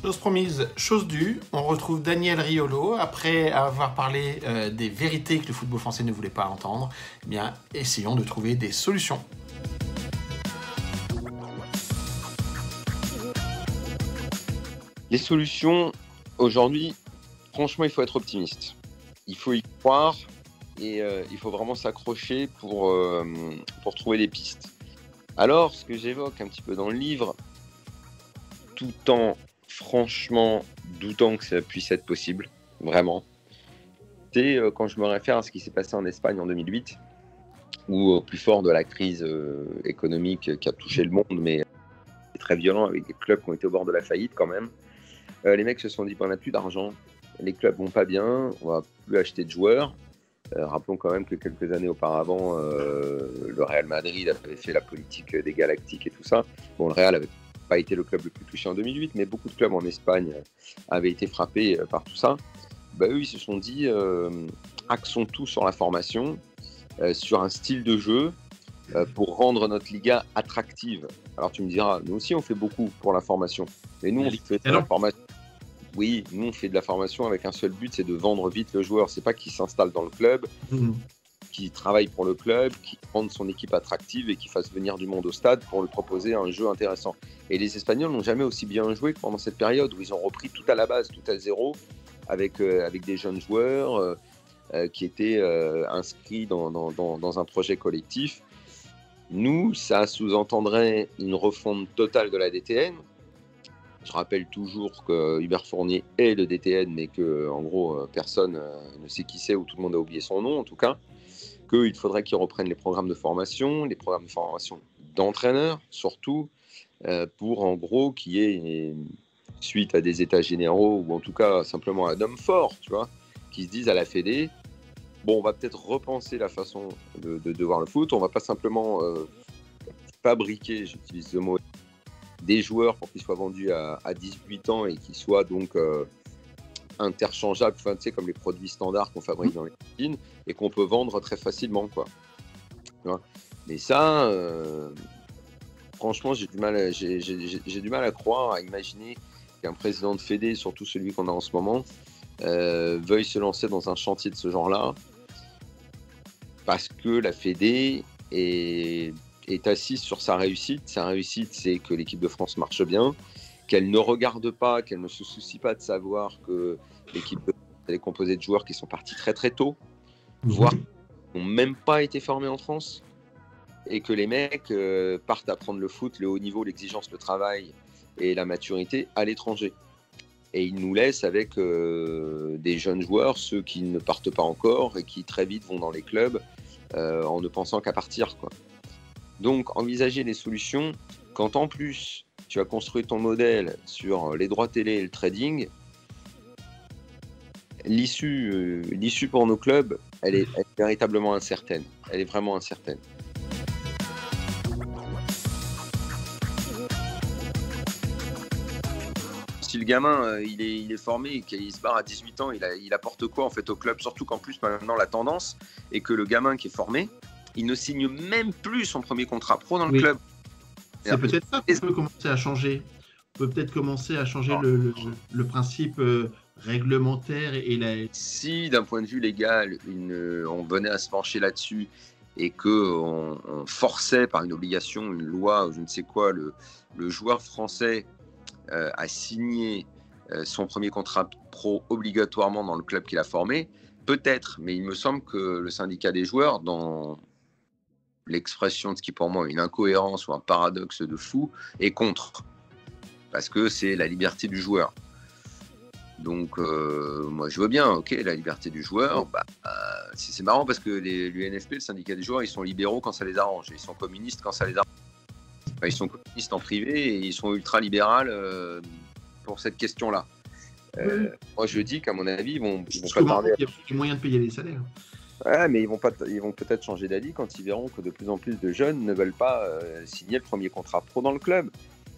Chose promise, chose due, on retrouve Daniel Riolo après avoir parlé des vérités que le football français ne voulait pas entendre. Eh bien, essayons de trouver des solutions. Les solutions, aujourd'hui, franchement, il faut être optimiste. Il faut y croire et il faut vraiment s'accrocher pour trouver des pistes. Alors, ce que j'évoque un petit peu dans le livre, tout en franchement doutant que ça puisse être possible, vraiment, c'est quand je me réfère à ce qui s'est passé en Espagne en 2008, où au plus fort de la crise économique qui a touché le monde, mais très violent, avec des clubs qui ont été au bord de la faillite quand même, les mecs se sont dit qu'on n'a plus d'argent, les clubs vont pas bien, on va plus acheter de joueurs. Rappelons quand même que quelques années auparavant, le Real Madrid avait fait la politique des Galactiques et tout ça. Bon, le Real n'avait pas été le club le plus touché en 2008, mais beaucoup de clubs en Espagne avaient été frappés par tout ça. Eux, ils se sont dit, axons tout sur la formation, sur un style de jeu, pour rendre notre Liga attractive. Alors tu me diras, nous aussi on fait beaucoup pour la formation, mais nous on fait de la formation. Oui, nous on fait de la formation avec un seul but, c'est de vendre vite le joueur. C'est pas qu'il s'installe dans le club, qui travaille pour le club, qui rende son équipe attractive et qui fasse venir du monde au stade pour lui proposer un jeu intéressant. Et les Espagnols n'ont jamais aussi bien joué que pendant cette période où ils ont repris tout à la base, tout à zéro, avec des jeunes joueurs qui étaient inscrits dans un projet collectif. Nous, ça sous-entendrait une refonte totale de la DTN. Je rappelle toujours que Hubert Fournier est le DTN, mais que, en gros, personne ne sait qui c'est, ou tout le monde a oublié son nom, en tout cas. Qu'il faudrait qu'ils reprennent les programmes de formation d'entraîneurs, surtout, pour, en gros, qu'il y ait, suite à des états généraux, ou en tout cas, simplement un homme fort, tu vois, qui se disent à la Fédé, bon, on va peut-être repenser la façon de voir le foot, on va pas simplement fabriquer, j'utilise ce mot, des joueurs pour qu'ils soient vendus à 18 ans et qu'ils soient donc interchangeables, enfin, tu sais, comme les produits standards qu'on fabrique dans les usines et qu'on peut vendre très facilement, quoi. Mais ça, franchement, j'ai du mal à croire, à imaginer qu'un président de Fédé, surtout celui qu'on a en ce moment, veuille se lancer dans un chantier de ce genre-là, parce que la Fédé est assise sur sa réussite. Sa réussite, c'est que l'équipe de France marche bien, qu'elle ne regarde pas, qu'elle ne se soucie pas de savoir que l'équipe de France est composée de joueurs qui sont partis très très tôt, voire qui n'ont même pas été formés en France, et que les mecs partent apprendre le foot, le haut niveau, l'exigence, le travail et la maturité à l'étranger. Et ils nous laissent avec des jeunes joueurs, ceux qui ne partent pas encore et qui très vite vont dans les clubs en ne pensant qu'à partir, quoi. Donc, envisager des solutions, quand en plus, tu as construit ton modèle sur les droits télé et le trading, l'issue pour nos clubs, elle est véritablement incertaine. Elle est vraiment incertaine. Si le gamin, il est formé et qu'il se barre à 18 ans, il apporte quoi en fait au club? Surtout qu'en plus, maintenant, la tendance est que le gamin qui est formé, il ne signe même plus son premier contrat pro dans le club. C'est peut-être ça qu'on peut commencer à changer. On peut peut-être commencer à changer le principe réglementaire Si, d'un point de vue légal, on venait à se pencher là-dessus et qu'on forçait par une obligation, une loi, ou je ne sais quoi, le joueur français à signer son premier contrat pro obligatoirement dans le club qu'il a formé, peut-être, mais il me semble que le syndicat des joueurs, dans l'expression de ce qui pour moi est une incohérence ou un paradoxe de fou, est contre, parce que c'est la liberté du joueur. Donc moi je veux bien, ok, la liberté du joueur, c'est marrant parce que l'UNFP, le syndicat des joueurs, ils sont libéraux quand ça les arrange, ils sont communistes quand ça les arrange. Ils sont communistes en privé et ils sont ultra-libérales pour cette question-là. Moi je dis qu'à mon avis, ils vont pas tarder. Il y a plus moyen de payer les salaires. Ouais, mais ils vont peut-être changer d'avis quand ils verront que de plus en plus de jeunes ne veulent pas signer le premier contrat pro dans le club.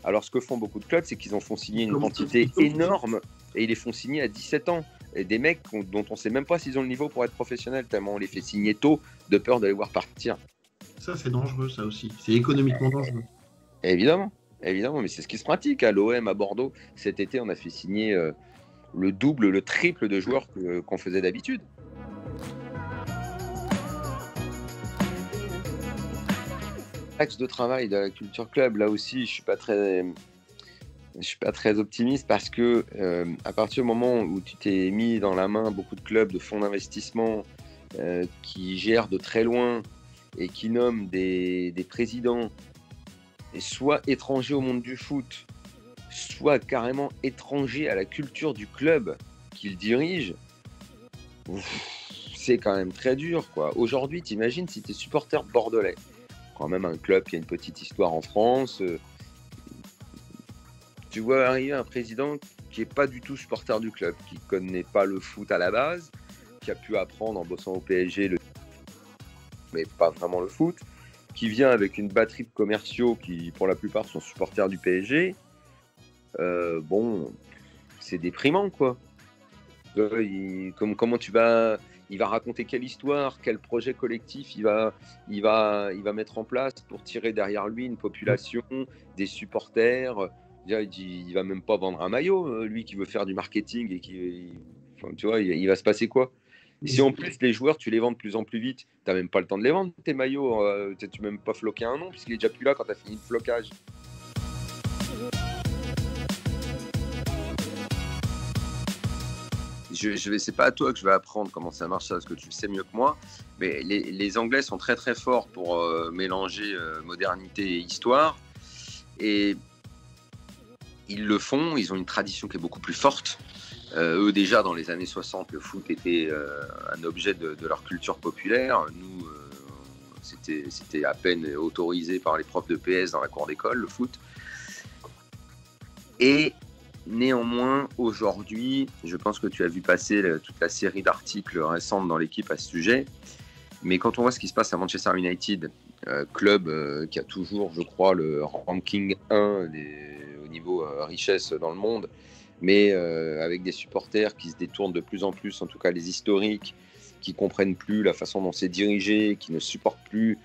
Alors ce que font beaucoup de clubs, c'est qu'ils en font signer une quantité énorme et ils les font signer à 17 ans. Et des mecs dont on ne sait même pas s'ils ont le niveau pour être professionnels, tellement on les fait signer tôt de peur de les voir partir. Ça, c'est dangereux, ça aussi. C'est économiquement dangereux. Évidemment. Évidemment, mais c'est ce qui se pratique à l'OM, à Bordeaux. Cet été, on a fait signer le double, le triple de joueurs qu'on faisait d'habitude. Axe de travail de la Culture Club, là aussi, je suis pas très optimiste parce que à partir du moment où tu t'es mis dans la main beaucoup de clubs, de fonds d'investissement qui gèrent de très loin et qui nomment des présidents, et soit étrangers au monde du foot, soit carrément étrangers à la culture du club qu'ils dirigent, c'est quand même très dur, quoi. Aujourd'hui, t'imagines si t'es supporter bordelais, quand même un club qui a une petite histoire en France, tu vois arriver un président qui n'est pas du tout supporter du club, qui ne connaît pas le foot à la base, qui a pu apprendre en bossant au PSG, mais pas vraiment le foot, qui vient avec une batterie de commerciaux qui, pour la plupart, sont supporters du PSG. Bon, c'est déprimant, quoi. Comment tu vas... Il va raconter quelle histoire, quel projet collectif il va mettre en place pour tirer derrière lui une population, des supporters. Il va même pas vendre un maillot, lui qui veut faire du marketing et tu vois, il va se passer quoi? Si en plus les joueurs tu les vends de plus en plus vite, t'as même pas le temps de les vendre tes maillots, tu n'as même pas floqué un nom puisqu'il est déjà plus là quand tu as fini le flocage. C'est pas à toi que je vais apprendre comment ça marche, parce que tu le sais mieux que moi, mais les Anglais sont très très forts pour mélanger modernité et histoire, et ils le font, ils ont une tradition qui est beaucoup plus forte. Eux déjà dans les années 60, le foot était un objet de leur culture populaire. Nous, c'était à peine autorisé par les profs de PS dans la cour d'école, le foot. Et néanmoins, aujourd'hui, je pense que tu as vu passer toute la série d'articles récents dans l'équipe à ce sujet. Mais quand on voit ce qui se passe à Manchester United, club qui a toujours, je crois, le ranking 1 au niveau richesse dans le monde, mais avec des supporters qui se détournent de plus en plus, en tout cas les historiques, qui ne comprennent plus la façon dont c'est dirigé, qui ne supportent plus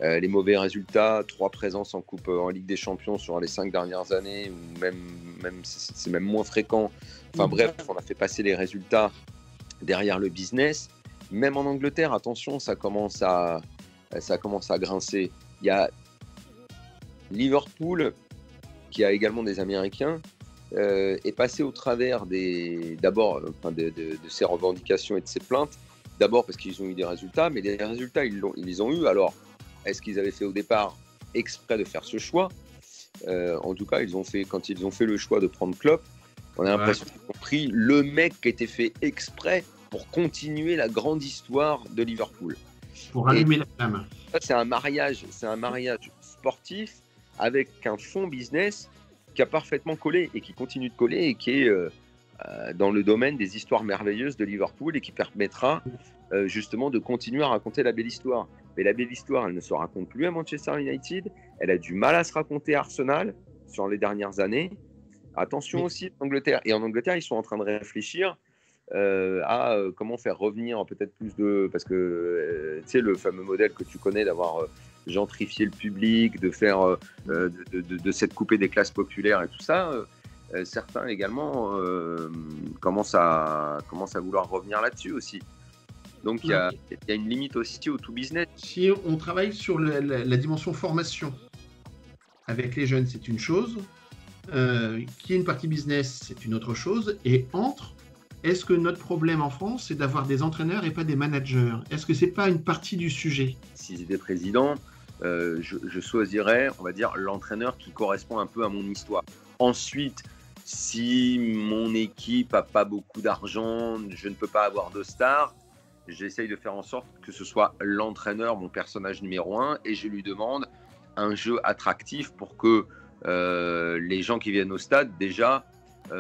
les mauvais résultats, 3 présences en Coupe en Ligue des Champions sur les 5 dernières années, ou même c'est même moins fréquent. Enfin bref, on a fait passer les résultats derrière le business. Même en Angleterre, attention, ça commence à grincer. Il y a Liverpool, qui a également des Américains, est passé au travers de ces revendications et de ces plaintes. D'abord parce qu'ils ont eu des résultats, mais des résultats, ils les ont eu. Alors, est-ce qu'ils avaient fait au départ exprès de faire ce choix? En tout cas, quand ils ont fait le choix de prendre Klopp, on a l'impression qu'ils ont pris le mec qui était fait exprès pour continuer la grande histoire de Liverpool. Pour allumer la flamme. Ça, c'est un mariage sportif avec un fonds business qui a parfaitement collé et qui continue de coller et qui est dans le domaine des histoires merveilleuses de Liverpool et qui permettra justement de continuer à raconter la belle histoire. Mais la belle histoire, elle ne se raconte plus à Manchester United. Elle a du mal à se raconter à Arsenal sur les dernières années. Attention aussi en Angleterre. Et en Angleterre, ils sont en train de réfléchir à comment faire revenir peut-être plus de... Parce que tu sais, le fameux modèle que tu connais d'avoir gentrifié le public, de faire de s'être coupé des classes populaires et tout ça, certains également commencent à vouloir revenir là-dessus aussi. Donc il y a une limite aussi au tout business. Si on travaille sur la dimension formation avec les jeunes, c'est une chose. Qu'il y ait une partie business, c'est une autre chose. Et est-ce que notre problème en France, c'est d'avoir des entraîneurs et pas des managers? Est-ce que c'est pas une partie du sujet? Si j'étais président, je choisirais, on va dire, l'entraîneur qui correspond un peu à mon histoire. Ensuite, si mon équipe a pas beaucoup d'argent, je ne peux pas avoir de stars, j'essaye de faire en sorte que ce soit l'entraîneur, mon personnage numéro 1, et je lui demande un jeu attractif pour que les gens qui viennent au stade déjà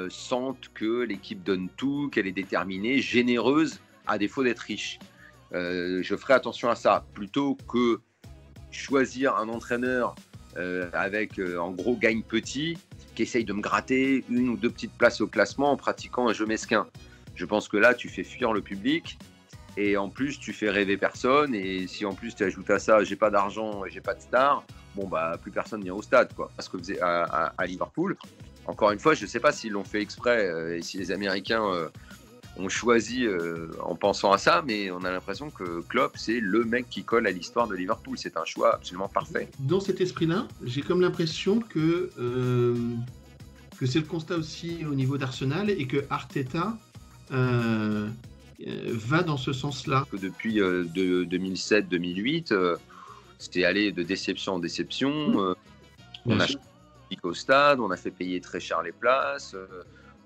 sentent que l'équipe donne tout, qu'elle est déterminée, généreuse, à défaut d'être riche. Je ferai attention à ça, plutôt que choisir un entraîneur avec en gros gagne petit, qui essaye de me gratter 1 ou 2 petites places au classement en pratiquant un jeu mesquin. Je pense que là, tu fais fuir le public. Et en plus, tu fais rêver personne. Et si en plus tu ajoutes à ça, j'ai pas d'argent et j'ai pas de star, bon, bah, plus personne vient au stade, quoi. Parce que à Liverpool, encore une fois, je ne sais pas s'ils l'ont fait exprès et si les Américains ont choisi en pensant à ça, mais on a l'impression que Klopp, c'est le mec qui colle à l'histoire de Liverpool. C'est un choix absolument parfait. Dans cet esprit-là, j'ai comme l'impression que c'est le constat aussi au niveau d'Arsenal et que Arteta va dans ce sens-là. Depuis 2007-2008, c'était allé de déception en déception. On a piqué au stade, on a fait payer très cher les places.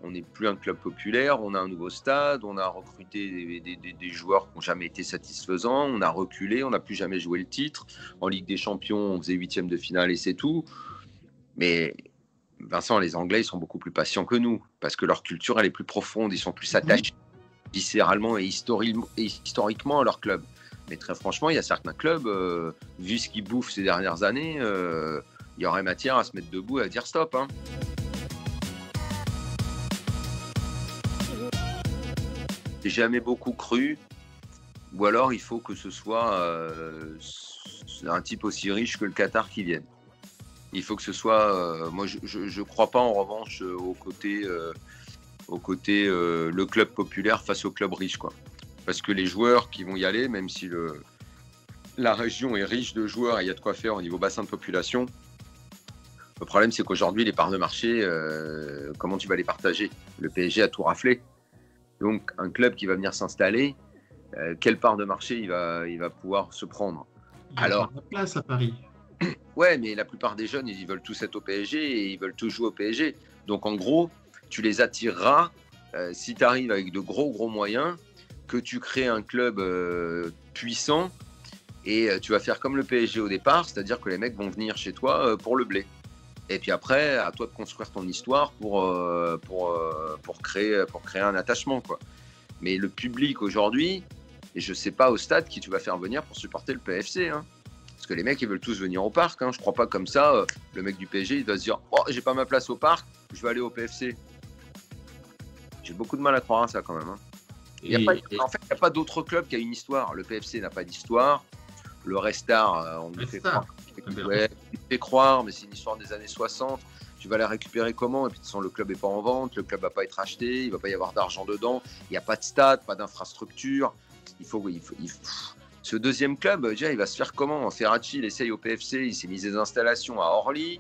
On n'est plus un club populaire, on a un nouveau stade, on a recruté des joueurs qui n'ont jamais été satisfaisants, on a reculé, on n'a plus jamais joué le titre. En Ligue des Champions, on faisait 8e de finale et c'est tout. Mais Vincent, les Anglais, ils sont beaucoup plus patients que nous, parce que leur culture, elle est plus profonde, ils sont plus attachés viscéralement et historiquement à leur club. Mais très franchement, il y a certains clubs, vu ce qu'ils bouffent ces dernières années, il y aurait matière à se mettre debout et à dire stop. Hein. J'ai jamais beaucoup cru, ou alors il faut que ce soit un type aussi riche que le Qatar qui vienne. Il faut que ce soit... moi, je crois pas en revanche au côté le club populaire face au club riche, quoi. Parce que les joueurs qui vont y aller, même si la région est riche de joueurs et il y a de quoi faire au niveau bassin de population, le problème c'est qu'aujourd'hui les parts de marché, comment tu vas les partager? Le PSG a tout raflé. Donc un club qui va venir s'installer, quelle part de marché il va pouvoir se prendre? Alors, la place à Paris. Ouais, mais la plupart des jeunes, ils veulent tous être au PSG et ils veulent tous jouer au PSG. Donc en gros, tu les attireras si tu arrives avec de gros moyens, que tu crées un club puissant et tu vas faire comme le PSG au départ, c'est-à-dire que les mecs vont venir chez toi pour le blé. Et puis après, à toi de construire ton histoire pour créer un attachement, quoi. Mais le public aujourd'hui, et je sais pas au stade qui tu vas faire venir pour supporter le PFC, hein. Parce que les mecs, ils veulent tous venir au parc, hein. Je crois pas comme ça, le mec du PSG, il va se dire « Oh, j'ai pas ma place au parc, je vais aller au PFC ». J'ai beaucoup de mal à croire à ça quand même. Hein. En fait, il n'y a pas d'autre club qui a une histoire. Le PFC n'a pas d'histoire. Le Restar, on nous fait croire, mais c'est une histoire des années 60. Tu vas la récupérer comment? Et puis de toute façon, le club n'est pas en vente, le club ne va pas être acheté, il ne va pas y avoir d'argent dedans, il n'y a pas de stade, pas d'infrastructure. Ce deuxième club, déjà, il va se faire comment? Ferracci, il essaye au PFC, il s'est mis des installations à Orly.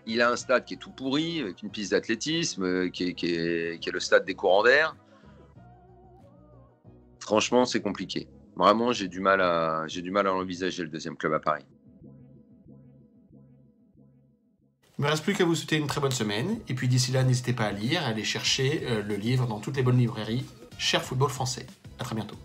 Il a un stade qui est tout pourri, avec une piste d'athlétisme, qui est le stade des courants d'air. Franchement, c'est compliqué. Vraiment, j'ai du mal à l'envisager, le deuxième club à Paris. Il ne me reste plus qu'à vous souhaiter une très bonne semaine. Et puis d'ici là, n'hésitez pas à lire, à aller chercher le livre dans toutes les bonnes librairies. Cher football français. À très bientôt.